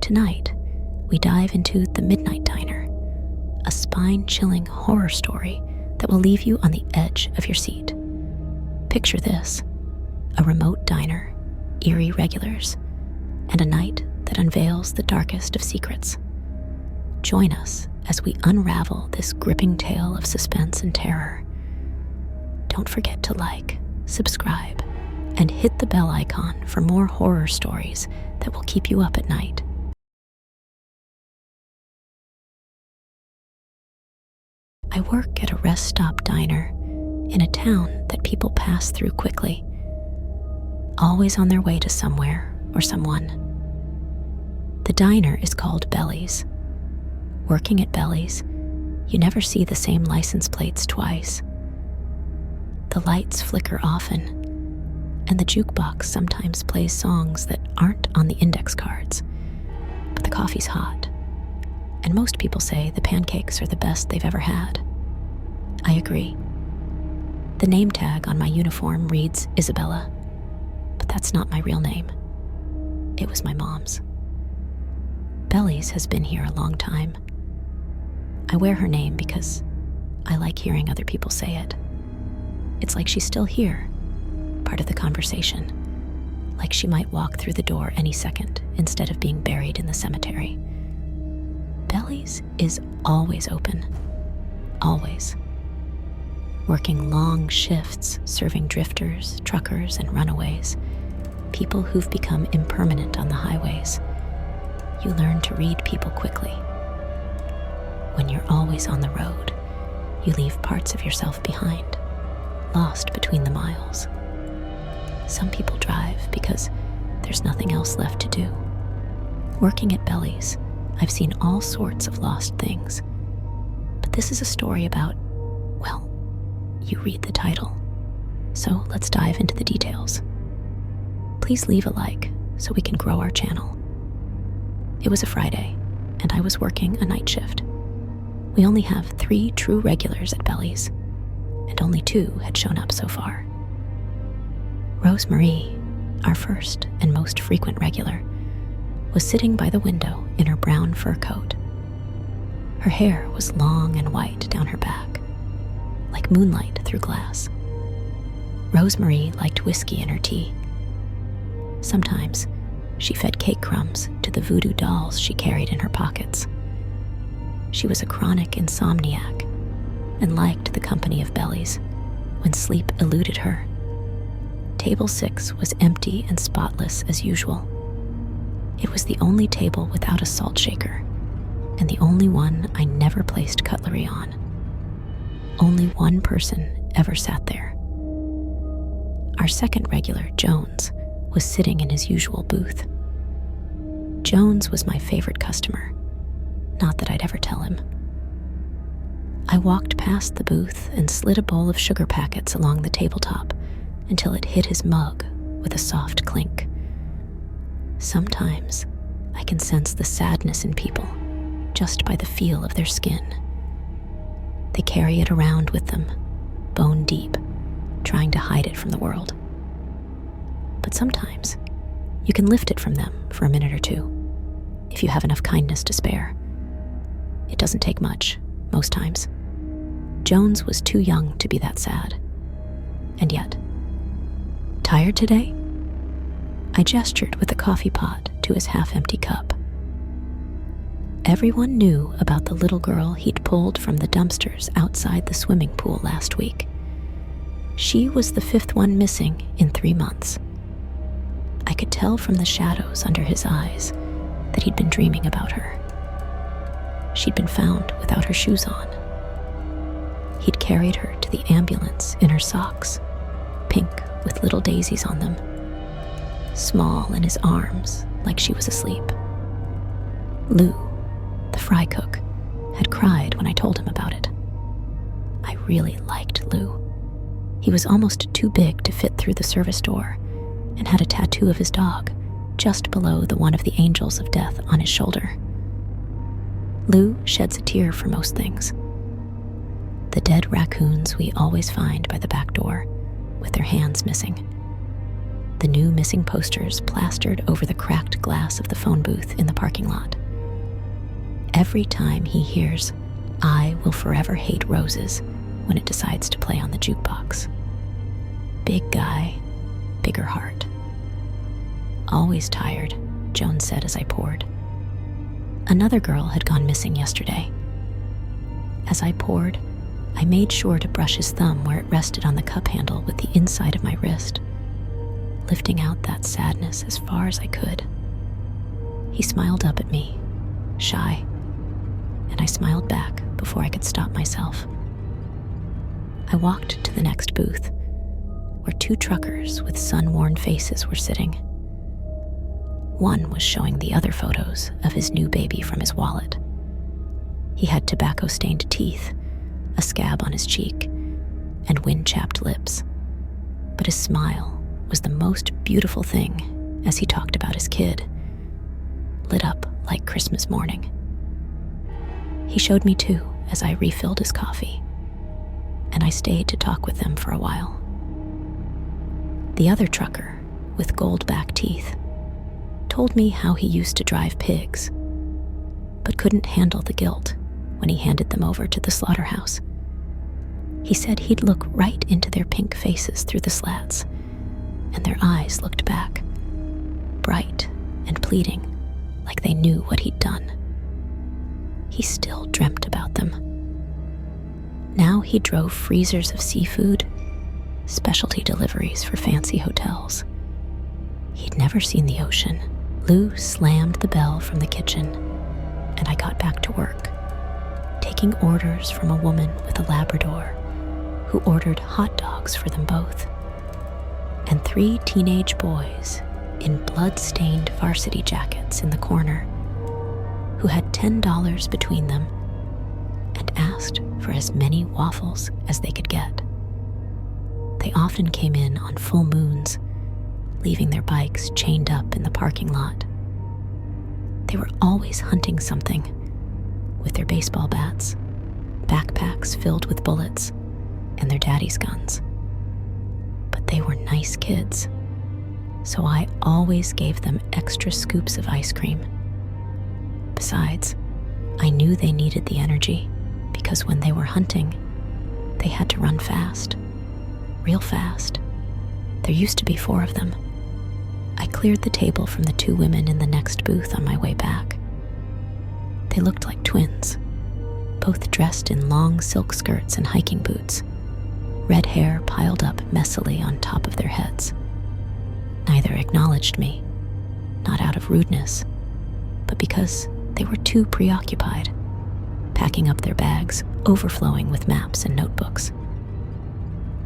Tonight, we dive into The Midnight Diner, a spine-chilling horror story that will leave you on the edge of your seat. Picture this: a remote diner, eerie regulars, and a night that unveils the darkest of secrets. Join us as we unravel this gripping tale of suspense and terror. Don't forget to like, subscribe, and hit the bell icon for more horror stories that will keep you up at night. I work at a rest stop diner in a town that people pass through quickly, always on their way to somewhere or someone. The diner is called Belly's. Working at Belly's, you never see the same license plates twice. The lights flicker often, and the jukebox sometimes plays songs that aren't on the index cards. But the coffee's hot, and most people say the pancakes are the best they've ever had. I agree. The name tag on my uniform reads Isabella, but that's not my real name. It was my mom's. Belly's has been here a long time. I wear her name because I like hearing other people say it. It's like she's still here, part of the conversation, like she might walk through the door any second instead of being buried in the cemetery. Belly's is always open, always. Working long shifts, serving drifters, truckers, and runaways, people who've become impermanent on the highways. You learn to read people quickly. When you're always on the road, you leave parts of yourself behind, lost between the miles. Some people drive because there's nothing else left to do. Working at Belly's, I've seen all sorts of lost things. But this is a story about, well, you read the title. So let's dive into the details. Please leave a like so we can grow our channel. It was a Friday, and I was working a night shift. We only have 3 true regulars at Belly's, and only 2 had shown up so far. Rosemarie, our first and most frequent regular, was sitting by the window in her brown fur coat. Her hair was long and white down her back, like moonlight through glass. Rosemarie liked whiskey in her tea. Sometimes she fed cake crumbs to the voodoo dolls she carried in her pockets. She was a chronic insomniac and liked the company of Belly's when sleep eluded her. Table 6 was empty and spotless as usual. It was the only table without a salt shaker, and the only one I never placed cutlery on. Only one person ever sat there. Our second regular, Jones, was sitting in his usual booth. Jones was my favorite customer, not that I'd ever tell him. I walked past the booth and slid a bowl of sugar packets along the tabletop until it hit his mug with a soft clink. Sometimes I can sense the sadness in people just by the feel of their skin. They carry it around with them, bone deep, trying to hide it from the world. But sometimes you can lift it from them for a minute or two, if you have enough kindness to spare. It doesn't take much, most times. Jones was too young to be that sad. And yet, tired today? I gestured with the coffee pot to his half-empty cup. Everyone knew about the little girl he'd pulled from the dumpsters outside the swimming pool last week. She was the 5th one missing in 3 months. I could tell from the shadows under his eyes that he'd been dreaming about her. She'd been found without her shoes on. He'd carried her to the ambulance in her socks, pink with little daisies on them, small in his arms like she was asleep. Lou, the fry cook, had cried when I told him about it. I really liked Lou. He was almost too big to fit through the service door and had a tattoo of his dog just below the one of the angels of death on his shoulder. Lou sheds a tear for most things. The dead raccoons we always find by the back door with their hands missing. the new missing posters plastered over the cracked glass of the phone booth in the parking lot. Every time he hears "I Will Forever Hate Roses" when it decides to play on the jukebox. Big guy, bigger heart. Always tired, Joan said as I poured. Another girl had gone missing yesterday. As I poured, I made sure to brush his thumb where it rested on the cup handle with the inside of my wrist, lifting out that sadness as far as I could. He smiled up at me, shy, and I smiled back before I could stop myself. I walked to the next booth, where two truckers with sun-worn faces were sitting. One was showing the other photos of his new baby from his wallet. He had tobacco-stained teeth, a scab on his cheek, and wind-chapped lips. But his smile was the most beautiful thing as he talked about his kid, lit up like Christmas morning. He showed me too as I refilled his coffee, and I stayed to talk with them for a while. The other trucker, with gold-back teeth, told me how he used to drive pigs, but couldn't handle the guilt when he handed them over to the slaughterhouse. He said he'd look right into their pink faces through the slats, and their eyes looked back, bright and pleading, like they knew what he'd done. He still dreamt about them. Now he drove freezers of seafood, specialty deliveries for fancy hotels. He'd never seen the ocean. Lou slammed the bell from the kitchen, and I got back to work, taking orders from a woman with a Labrador who ordered hot dogs for them both, and 3 teenage boys in blood-stained varsity jackets in the corner who had $10 between them and asked for as many waffles as they could get. They often came in on full moons, leaving their bikes chained up in the parking lot. They were always hunting something, with their baseball bats, backpacks filled with bullets, and their daddy's guns. But they were nice kids, so I always gave them extra scoops of ice cream. Besides, I knew they needed the energy because when they were hunting, they had to run fast, real fast. There used to be 4 of them. I cleared the table from the 2 women in the next booth on my way back. They looked like twins, both dressed in long silk skirts and hiking boots, red hair piled up messily on top of their heads. Neither acknowledged me, not out of rudeness, but because they were too preoccupied, packing up their bags overflowing with maps and notebooks.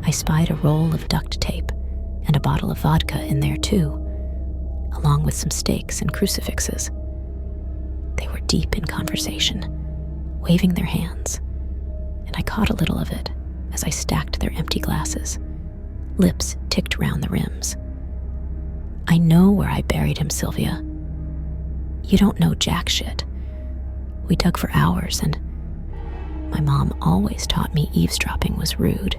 I spied a roll of duct tape and a bottle of vodka in there too, along with some stakes and crucifixes. They were deep in conversation, waving their hands, and I caught a little of it as I stacked their empty glasses. Lips ticked round the rims. "I know where I buried him, Sylvia. You don't know jack shit. We dug for hours, and my mom always taught me eavesdropping was rude,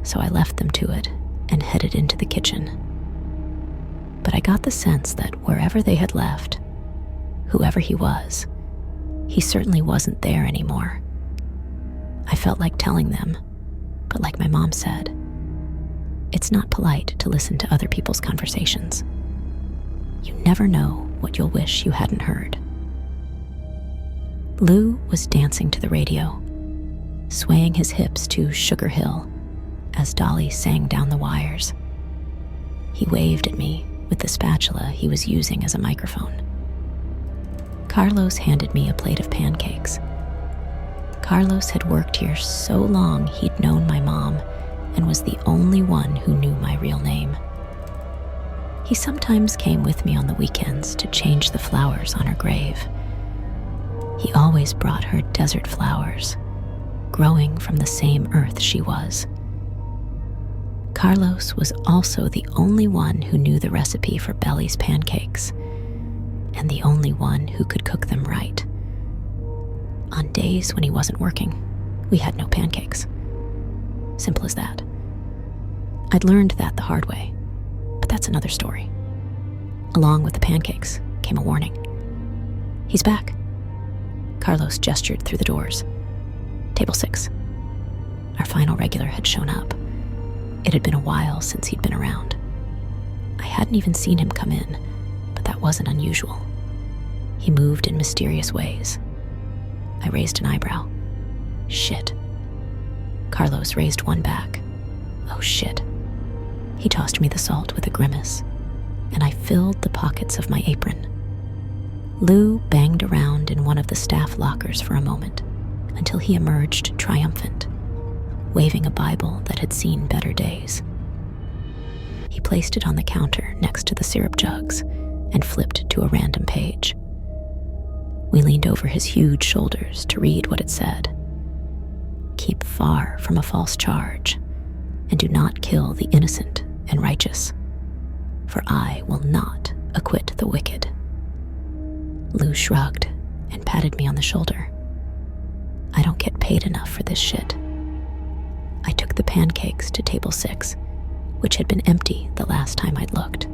so I left them to it and headed into the kitchen. But I got the sense that wherever they had left, whoever he was, he certainly wasn't there anymore. I felt like telling them, but like my mom said, it's not polite to listen to other people's conversations. You never know what you'll wish you hadn't heard. Lou was dancing to the radio, swaying his hips to Sugar Hill as Dolly sang down the wires. He waved at me with the spatula he was using as a microphone. Carlos handed me a plate of pancakes. Carlos had worked here so long he'd known my mom and was the only one who knew my real name. He sometimes came with me on the weekends to change the flowers on her grave. He always brought her desert flowers, growing from the same earth she was. Carlos was also the only one who knew the recipe for Belly's pancakes, and the only one who could cook them right. On days when he wasn't working, we had no pancakes. Simple as that. I'd learned that the hard way, but But that's another story. Along with the pancakes came a warning. "He's back." Carlos gestured through the doors. "Table 6. Our final regular had shown up. It had been a while since he'd been around. I hadn't even seen him come in, but that wasn't unusual. He moved in mysterious ways. I raised an eyebrow. "Shit." Carlos raised one back. "Oh shit." He tossed me the salt with a grimace, and I filled the pockets of my apron. Lou banged around in one of the staff lockers for a moment until he emerged triumphant, waving a Bible that had seen better days. He placed it on the counter next to the syrup jugs and flipped to a random page. We leaned over his huge shoulders to read what it said. "Keep far from a false charge, and do not kill the innocent and righteous, for I will not acquit the wicked." Lou shrugged and patted me on the shoulder. "I don't get paid enough for this shit." I took the pancakes to table 6, which had been empty the last time I'd looked.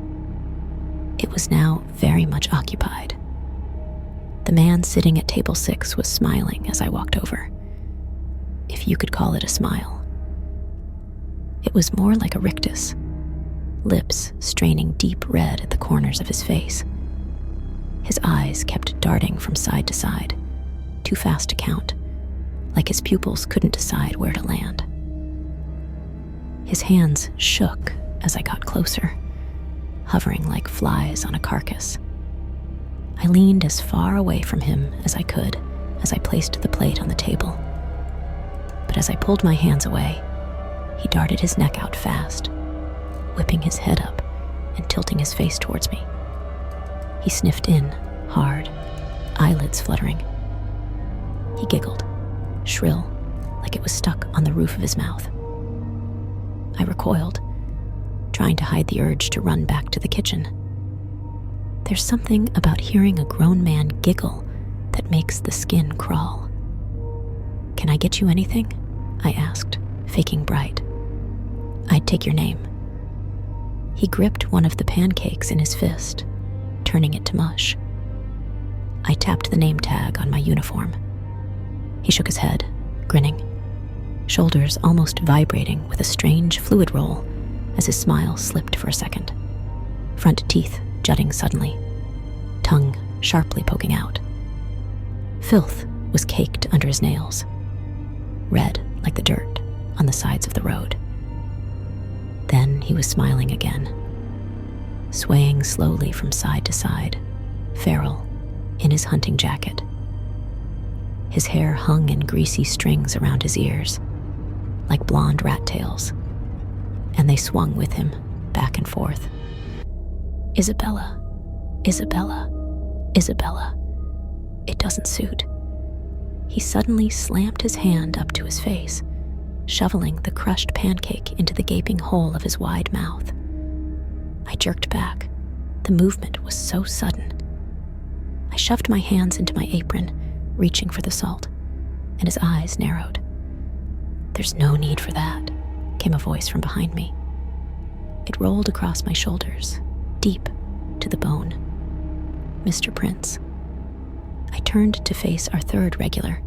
It was now very much occupied. The man sitting at table 6 was smiling as I walked over, if you could call it a smile. It was more like a rictus, lips straining deep red at the corners of his face. His eyes kept darting from side to side, too fast to count, like his pupils couldn't decide where to land. His hands shook as I got closer, hovering like flies on a carcass. I leaned as far away from him as I could as I placed the plate on the table. But as I pulled my hands away, he darted his neck out fast, whipping his head up and tilting his face towards me. He sniffed in, hard, eyelids fluttering. He giggled, shrill, like it was stuck on the roof of his mouth. I recoiled, trying to hide the urge to run back to the kitchen. There's something about hearing a grown man giggle that makes the skin crawl. "Can I get you anything?" I asked, faking bright. "I'd take your name." He gripped one of the pancakes in his fist, turning it to mush. I tapped the name tag on my uniform. He shook his head, grinning, shoulders almost vibrating with a strange fluid roll as his smile slipped for a second, front teeth jutting suddenly, tongue sharply poking out. Filth was caked under his nails, red like the dirt on the sides of the road. Then he was smiling again, swaying slowly from side to side, feral in his hunting jacket. His hair hung in greasy strings around his ears, like blonde rat tails, and they swung with him back and forth. "Isabella, Isabella, Isabella. It doesn't suit." He suddenly slammed his hand up to his face, shoveling the crushed pancake into the gaping hole of his wide mouth. I jerked back. The movement was so sudden. I shoved my hands into my apron, reaching for the salt, and his eyes narrowed. "There's no need for that," came a voice from behind me. It rolled across my shoulders, deep to the bone. Mr. Prince. I turned to face our third regular,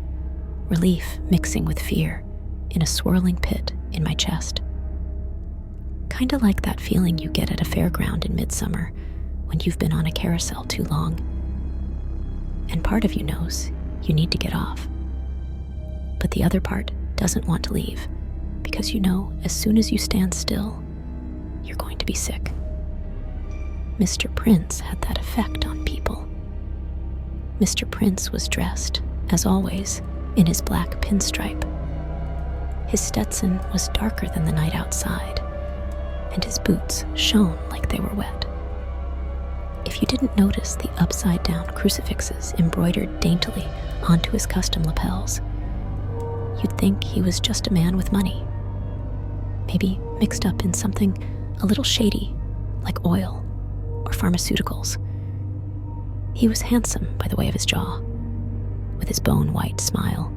relief mixing with fear in a swirling pit in my chest. Kinda like that feeling you get at a fairground in midsummer when you've been on a carousel too long. And part of you knows you need to get off. But the other part doesn't want to leave because you know as soon as you stand still, you're going to be sick. Mr. Prince had that effect on people. Mr. Prince was dressed, as always, in his black pinstripe. His Stetson was darker than the night outside, and his boots shone like they were wet. If you didn't notice the upside-down crucifixes embroidered daintily onto his custom lapels, you'd think he was just a man with money, maybe mixed up in something a little shady, like oil or pharmaceuticals. He was handsome by the way of his jaw, with his bone-white smile,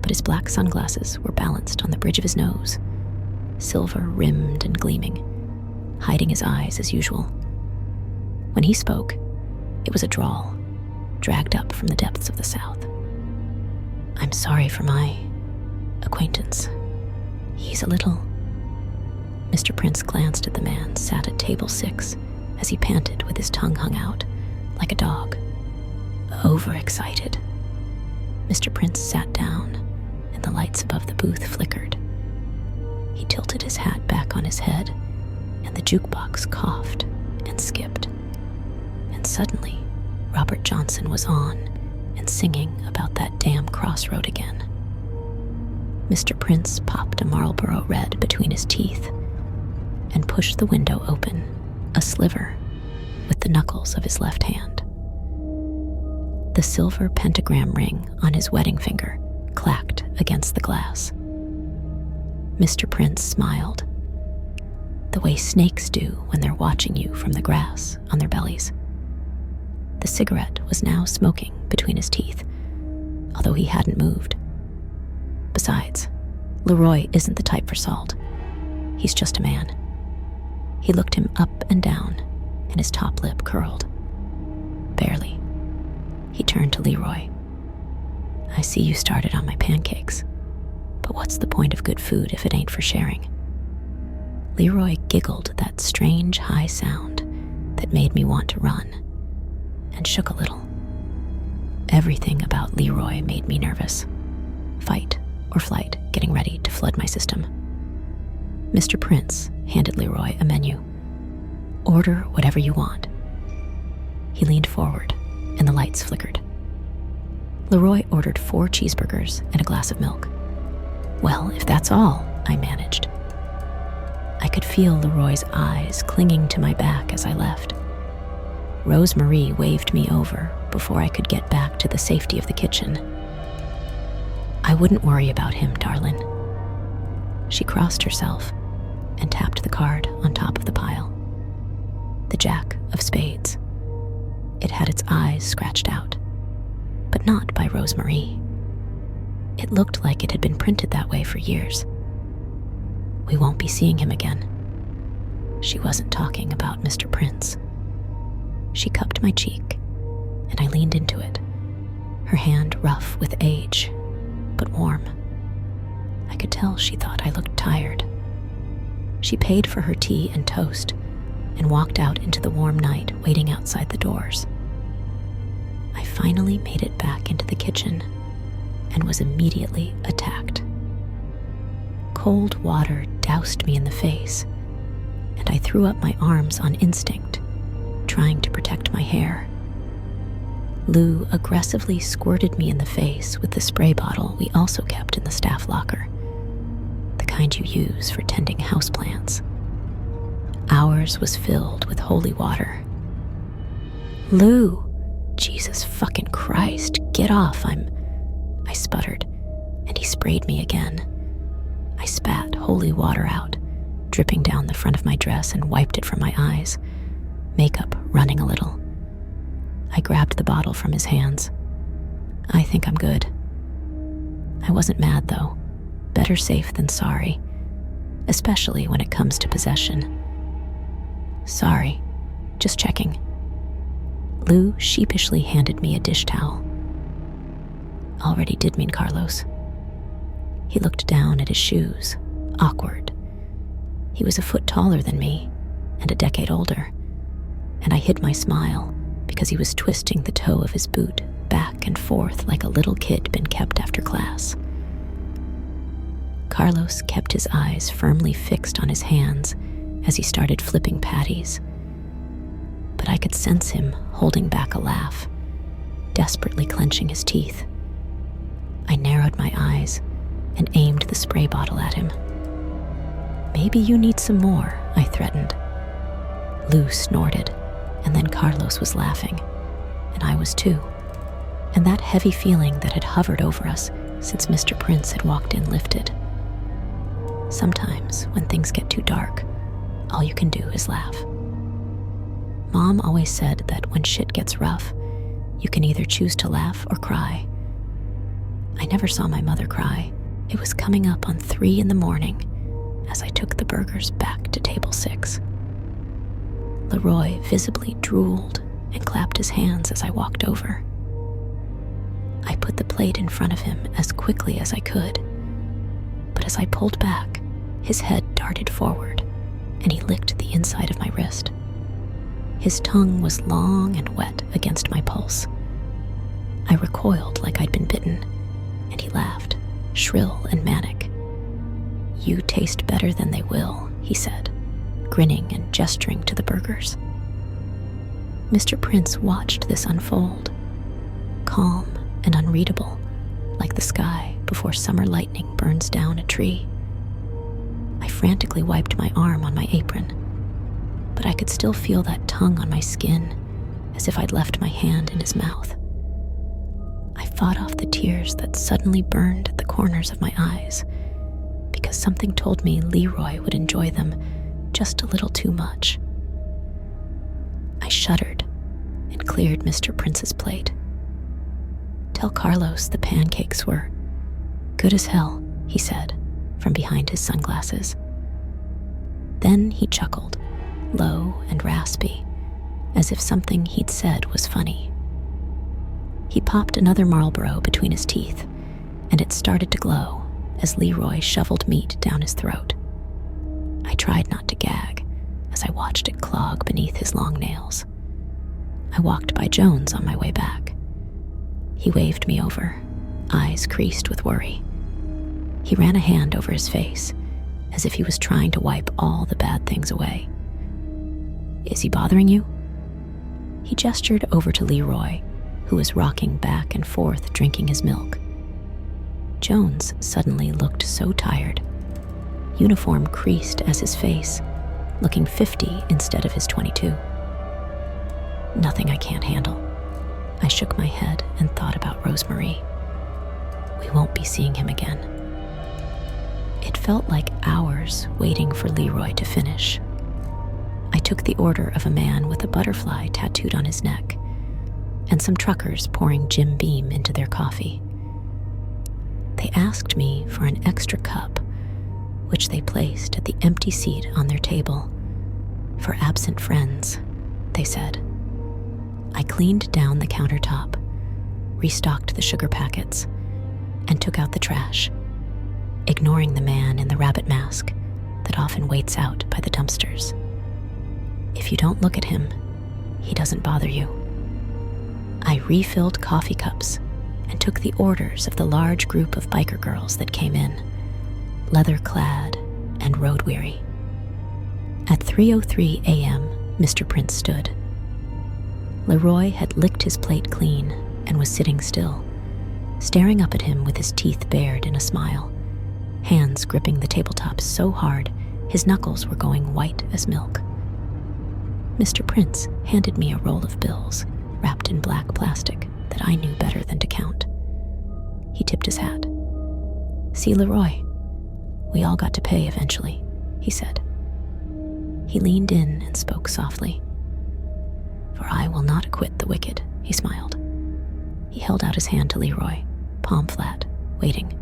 but his black sunglasses were balanced on the bridge of his nose, silver-rimmed and gleaming, hiding his eyes as usual. When he spoke, it was a drawl, dragged up from the depths of the South. "I'm sorry for my acquaintance. He's a little..." Mr. Prince glanced at the man sat at table 6 as he panted with his tongue hung out, like a dog. Overexcited. Mr. Prince sat down, and the lights above the booth flickered. He tilted his hat back on his head, and the jukebox coughed and skipped. And suddenly, Robert Johnson was on and singing about that damn crossroad again. Mr. Prince popped a Marlboro Red between his teeth and pushed the window open, a sliver, with the knuckles of his left hand. The silver pentagram ring on his wedding finger clacked against the glass. Mr. Prince smiled, the way snakes do when they're watching you from the grass on their bellies. The cigarette was now smoking between his teeth, although he hadn't moved. Besides, Leroy isn't the type for salt. He's just a man. He looked him up and down, and his top lip curled. Barely. He turned to Leroy. "I see you started on my pancakes, but what's the point of good food if it ain't for sharing?" Leroy giggled that strange high sound that made me want to run, and shook a little. Everything about Leroy made me nervous. Fight or flight getting ready to flood my system. Mr. Prince handed Leroy a menu. "Order whatever you want." He leaned forward, and the lights flickered. Leroy ordered 4 cheeseburgers and a glass of milk. "Well, if that's all," I managed. I could feel Leroy's eyes clinging to my back as I left. Rose-Marie waved me over before I could get back to the safety of the kitchen. "I wouldn't worry about him, darling." She crossed herself and tapped the card on top of the pile. The Jack of Spades. It had its eyes scratched out, but not by Rose-Marie. It looked like it had been printed that way for years. "We won't be seeing him again." She wasn't talking about Mr. Prince. She cupped my cheek, and I leaned into it, her hand rough with age, but warm. I could tell she thought I looked tired. She paid for her tea and toast and walked out into the warm night, waiting outside the doors. I finally made it back into the kitchen and was immediately attacked. Cold water doused me in the face, and I threw up my arms on instinct, trying to protect my hair. Lou aggressively squirted me in the face with the spray bottle we also kept in the staff locker, the kind you use for tending houseplants. Ours was filled with holy water. "Lou, Jesus fucking Christ, get off, I sputtered, and he sprayed me again. I spat holy water out, dripping down the front of my dress, and wiped it from my eyes, makeup running a little. I grabbed the bottle from his hands. "I think I'm good." I wasn't mad, though. Better safe than sorry, especially when it comes to possession. "Sorry, just checking." Lou sheepishly handed me a dish towel. Already did mean Carlos. He looked down at his shoes, awkward. He was a foot taller than me, and a decade older, and I hid my smile because he was twisting the toe of his boot back and forth like a little kid been kept after class. Carlos kept his eyes firmly fixed on his hands as he started flipping patties, but I could sense him holding back a laugh, desperately clenching his teeth. I narrowed my eyes and aimed the spray bottle at him. "Maybe you need some more," I threatened. Lou snorted, and then Carlos was laughing, and I was too. And that heavy feeling that had hovered over us since Mr. Prince had walked in lifted. Sometimes, when things get too dark, all you can do is laugh. Mom always said that when shit gets rough, you can either choose to laugh or cry. I never saw my mother cry. It was coming up on 3 a.m. as I took the burgers back to table 6. Leroy visibly drooled and clapped his hands as I walked over. I put the plate in front of him as quickly as I could, but as I pulled back, his head darted forward and he licked the inside of my wrist. His tongue was long and wet against my pulse. I recoiled like I'd been bitten, and he laughed, shrill and manic. "You taste better than they will," he said, grinning and gesturing to the burgers. Mr. Prince watched this unfold, calm and unreadable, like the sky before summer lightning burns down a tree. I frantically wiped my arm on my apron, but I could still feel that tongue on my skin, as if I'd left my hand in his mouth. I fought off the tears that suddenly burned at the corners of my eyes, because something told me Leroy would enjoy them just a little too much. I shuddered and cleared Mr. Prince's plate. "Tell Carlos the pancakes were good as hell," he said from behind his sunglasses. Then he chuckled, low and raspy, as if something he'd said was funny. He popped another Marlboro between his teeth, and it started to glow as Leroy shoveled meat down his throat. I tried not to gag as I watched it clog beneath his long nails. I walked by Jones on my way back. He waved me over, eyes creased with worry. He ran a hand over his face, as if he was trying to wipe all the bad things away. "Is he bothering you?" He gestured over to Leroy, who was rocking back and forth drinking his milk. Jones suddenly looked so tired, uniform creased as his face, looking 50 instead of his 22. "Nothing I can't handle." I shook my head and thought about Rosemarie. We won't be seeing him again. It felt like hours waiting for Leroy to finish. I took the order of a man with a butterfly tattooed on his neck, and some truckers pouring Jim Beam into their coffee. They asked me for an extra cup, which they placed at the empty seat on their table. "For absent friends," they said. I cleaned down the countertop, restocked the sugar packets, and took out the trash, ignoring the man in the rabbit mask that often waits out by the dumpsters. If you don't look at him, he doesn't bother you. I refilled coffee cups and took the orders of the large group of biker girls that came in, leather-clad and road-weary. At 3:03 a.m., Mr. Prince stood. Leroy had licked his plate clean and was sitting still, staring up at him with his teeth bared in a smile, hands gripping the tabletop so hard his knuckles were going white as milk. Mr. Prince handed me a roll of bills wrapped in black plastic that I knew better than to count. He tipped his hat. "See, Leroy, we all got to pay eventually," he said. He leaned in and spoke softly. "For I will not acquit the wicked," he smiled. He held out his hand to Leroy, palm flat, waiting.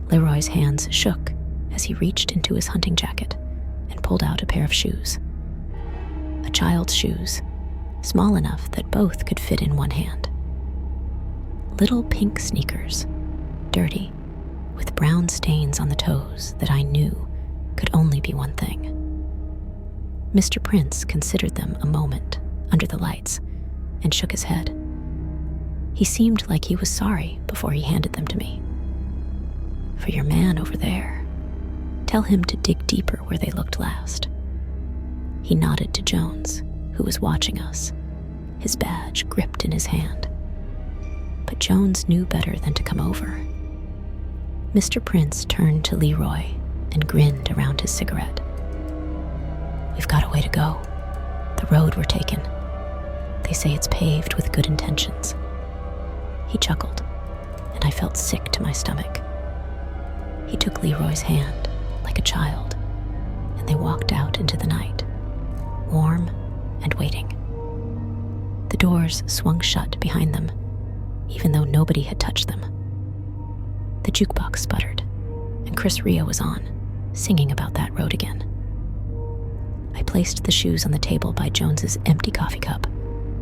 Leroy's hands shook as he reached into his hunting jacket and pulled out a pair of shoes. A child's shoes, small enough that both could fit in one hand. Little pink sneakers, dirty, with brown stains on the toes that I knew could only be one thing. Mr. Prince considered them a moment under the lights and shook his head. He seemed like he was sorry before he handed them to me. "For your man over there, tell him to dig deeper where they looked last." He nodded to Jones, who was watching us, his badge gripped in his hand. But Jones knew better than to come over. Mr. Prince turned to Leroy and grinned around his cigarette. "We've got a way to go. The road we're taking. They say it's paved with good intentions." He chuckled, and I felt sick to my stomach. He took Leroy's hand like a child, and they walked out into the night, warm and waiting. The doors swung shut behind them, even though nobody had touched them. The jukebox sputtered, and Chris Ria was on, singing about that road again. I placed the shoes on the table by Jones's empty coffee cup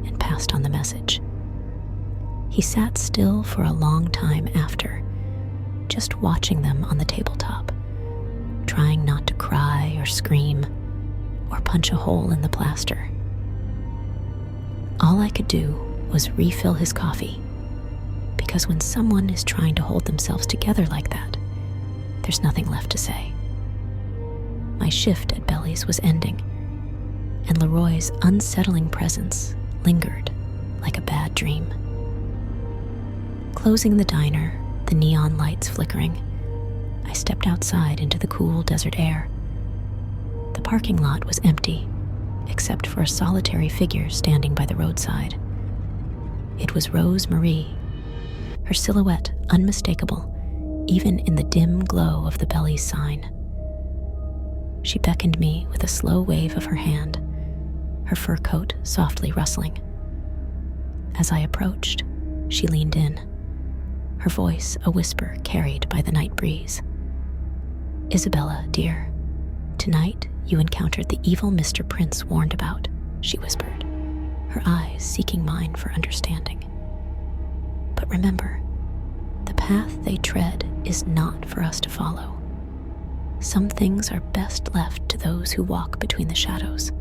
and passed on the message. He sat still for a long time after, just watching them on the tabletop, trying not to cry or scream or punch a hole in the plaster. All I could do was refill his coffee, because when someone is trying to hold themselves together like that, there's nothing left to say. My shift at Belly's was ending, and Leroy's unsettling presence lingered like a bad dream. Closing the diner, the neon lights flickering, I stepped outside into the cool desert air. The parking lot was empty, except for a solitary figure standing by the roadside. It was Rose Marie, her silhouette unmistakable, even in the dim glow of the Belly's sign. She beckoned me with a slow wave of her hand, her fur coat softly rustling. As I approached, she leaned in, her voice a whisper carried by the night breeze. "Isabella, dear, tonight you encountered the evil Mr. Prince warned about," she whispered, her eyes seeking mine for understanding. "But remember, the path they tread is not for us to follow. Some things are best left to those who walk between the shadows."